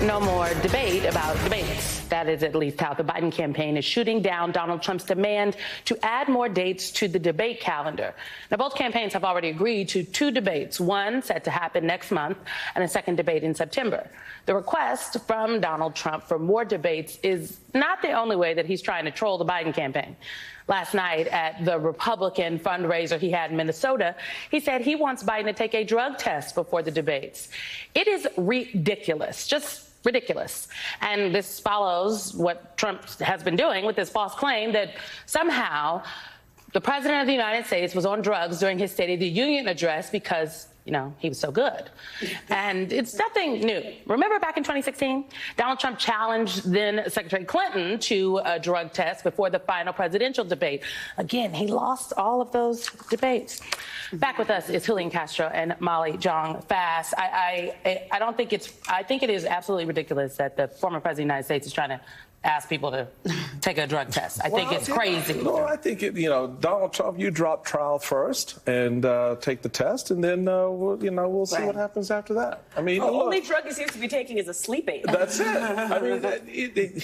No more debate about debates. That is at least how the Biden campaign is shooting down Donald Trump's demand to add more dates to the debate calendar. Now, both campaigns have already agreed to 2 debates, one set to happen next month and a second debate in September. The request from Donald Trump for more debates is not the only way that he's trying to troll the Biden campaign. Last night at the Republican fundraiser he had in Minnesota, he said he wants Biden to take a drug test before the debates. It is ridiculous, just ridiculous. And this follows what Trump has been doing with this false claim that somehow the president of the United States was on drugs during his State of the Union address because, you know, he was so good. And it's nothing new. Remember back in 2016, Donald Trump challenged then Secretary Clinton to a drug test before the final presidential debate. Again, he lost all of those debates. Back with us is Julian Castro and Molly Jong Fast. I think it is absolutely ridiculous that the former president of the United States is trying to ask people to take a drug test. I think it's crazy. No, I think, Donald Trump, you drop trial first and take the test, and then, we'll see what happens after that. I mean, the only drug he seems to be taking is a sleep aid. That's it. I mean,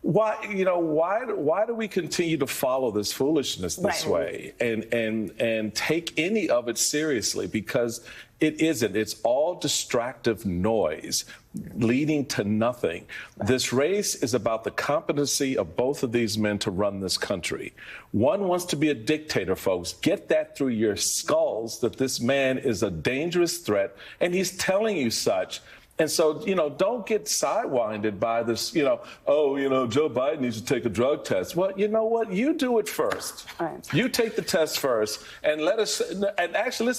why do we continue to follow this foolishness this way and take any of it seriously? Because it isn't. It's all distractive noise leading to nothing. This race is about the competency of both of these men to run this country. One wants to be a dictator, folks. Get that through your skulls, that this man is a dangerous threat, and he's telling you such. And so, don't get sidewinded by this, Joe Biden needs to take a drug test. Well, you know what? You do it first. Right. You take the test first, and let's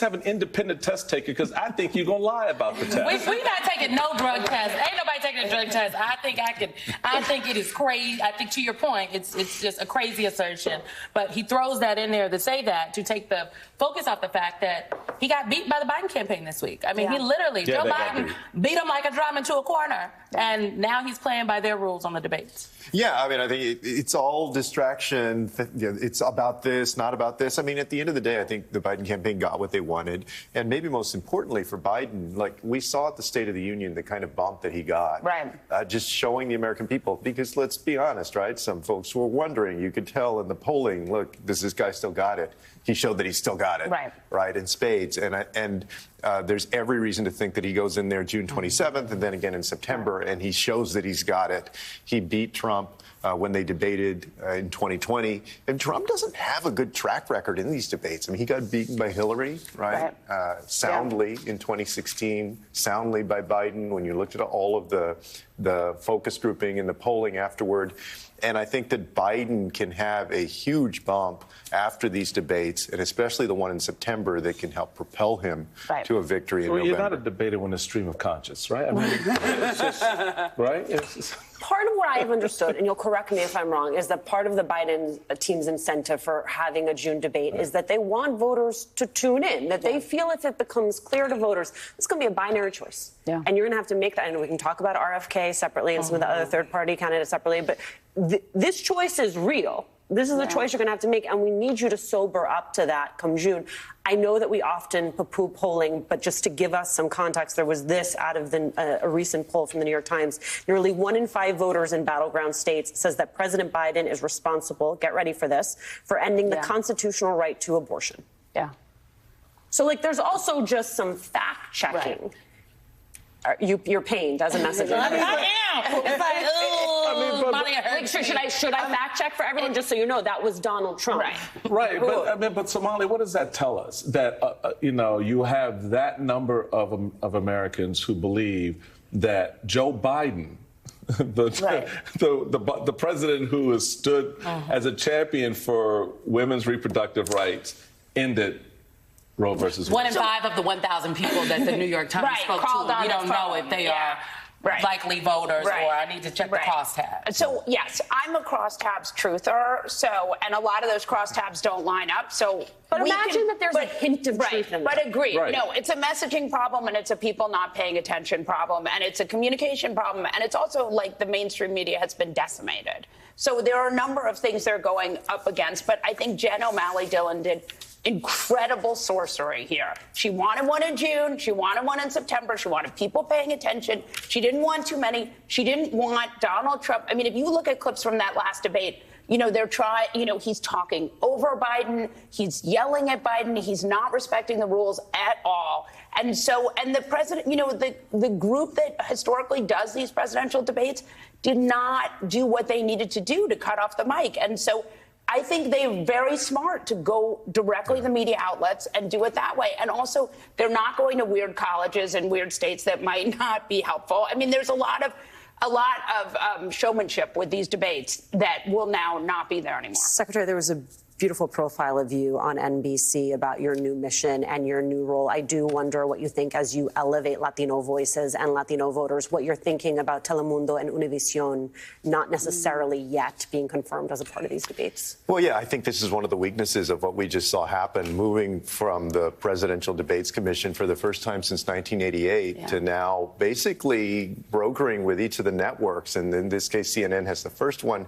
have an independent test taker, because I think you're going to lie about the test. We're not taking no drug test. Ain't nobody taking a drug test. I think it is crazy. I think, to your point, it's just a crazy assertion. But he throws that in there to say that, to take the focus off the fact that he got beat by the Biden campaign this week. I mean, he literally, Joe Biden beat him like a drum into a corner, and now he's playing by their rules on the debates. Yeah, I mean, I think it's all distraction. It's about this, not about this. I mean, at the end of the day, I think the Biden campaign got what they wanted. And maybe most importantly for Biden, like we saw at the State of the Union, the kind of bump that he got. Right. Just showing the American people, because let's be honest, right? Some folks were wondering, you could tell in the polling, look, does this guy still got it? He showed that he still got it. Right, in spades. And there's every reason to think that he goes in there June 27th and then again in September, and he shows that he's got it. He beat Trump when they debated in 2020. And Trump doesn't have a good track record in these debates. I mean, he got beaten by Hillary, soundly in 2016, soundly by Biden when you looked at all of the focus grouping and the polling afterward. And I think that Biden can have a huge bump after these debates, and especially the one in September, that can help propel him to a victory in November. You're not a debater when it's stream of conscience, right? I mean, it's just, right? Part of what I've understood, and you'll correct me if I'm wrong, is that part of the Biden team's incentive for having a June debate is that they want voters to tune in, that they feel if it becomes clear to voters, it's going to be a binary choice. And you're going to have to make that. And we can talk about RFK separately and some of the other third-party candidates separately, but this choice is real. This is a choice you're going to have to make, and we need you to sober up to that come June. I know that we often poo-poo polling, but just to give us some context, there was this out of a recent poll from the New York Times. Nearly 1 in 5 voters in battleground states says that President Biden is responsible, get ready for this, for ending the constitutional right to abortion. So, there's also just some fact-checking. You're pained as a messenger. I am. It's like, should I fact check for everyone, just so you know that was Donald Trump? Right. But Somali, what does that tell us? That you have that number of Americans who believe that Joe Biden, the president who has stood as a champion for women's reproductive rights, ended Roe versus Wade. 1 in 5 of the 1,000 people that the New York Times spoke to, we don't know if they are likely voters, or I need to check the crosstabs. So, yes, I'm a crosstabs truther, and a lot of those crosstabs don't line up. So But we imagine that there's a hint of truth in But that. agree. Right. No, it's a messaging problem, and it's a people not paying attention problem, and it's a communication problem, and it's also like the mainstream media has been decimated. So there are a number of things they're going up against, but I think Jen O'Malley Dillon did incredible sorcery here. She wanted one in June. She wanted one in September. She wanted people paying attention. She didn't want too many. She didn't want Donald Trump. I mean, if you look at clips from that last debate, he's talking over Biden. He's yelling at Biden. He's not respecting the rules at all. And the president, the group that historically does these presidential debates did not do what they needed to do to cut off the mic. And so I think they're very smart to go directly to the media outlets and do it that way. And also, they're not going to weird colleges and weird states that might not be helpful. I mean, there's a lot of showmanship with these debates that will now not be there anymore. Secretary, there was a beautiful profile of you on NBC about your new mission and your new role. I do wonder what you think as you elevate Latino voices and Latino voters, what you're thinking about Telemundo and Univision not necessarily yet being confirmed as a part of these debates. Well, yeah, I think this is one of the weaknesses of what we just saw happen, moving from the Presidential Debates Commission for the first time since 1988 to now basically brokering with each of the networks. And in this case, CNN has the first one.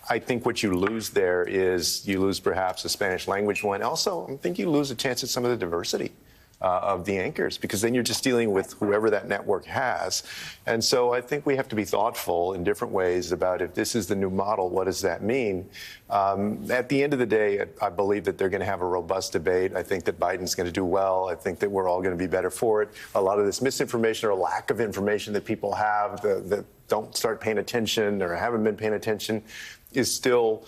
I think what you lose there is you lose perhaps a Spanish language one. Also, I think you lose a chance at some of the diversity of the anchors, because then you're just dealing with whoever that network has. And so I think we have to be thoughtful in different ways about if this is the new model, what does that mean? At the end of the day, I believe that they're going to have a robust debate. I think that Biden's going to do well. I think that we're all going to be better for it. A lot of this misinformation or lack of information that people have that don't start paying attention or haven't been paying attention is still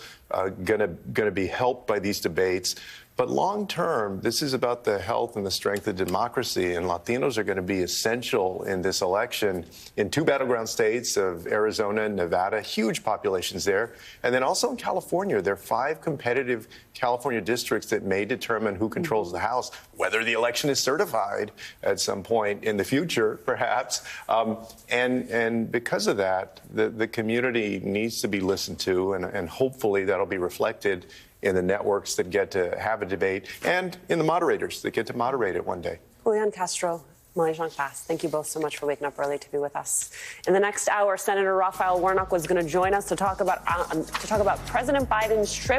going to be helped by these debates. But long term, this is about the health and the strength of democracy, and Latinos are going to be essential in this election in two battleground states of Arizona and Nevada, huge populations there. And then also in California, there are 5 competitive California districts that may determine who controls the House, whether the election is certified at some point in the future, perhaps. And because of that, the community needs to be listened to, and hopefully that'll be reflected in the networks that get to have a debate and in the moderators that get to moderate it one day. Julian Castro, Molly Jean-Claude, thank you both so much for waking up early to be with us. In the next hour, Senator Raphael Warnock was going to join us to talk about President Biden's trip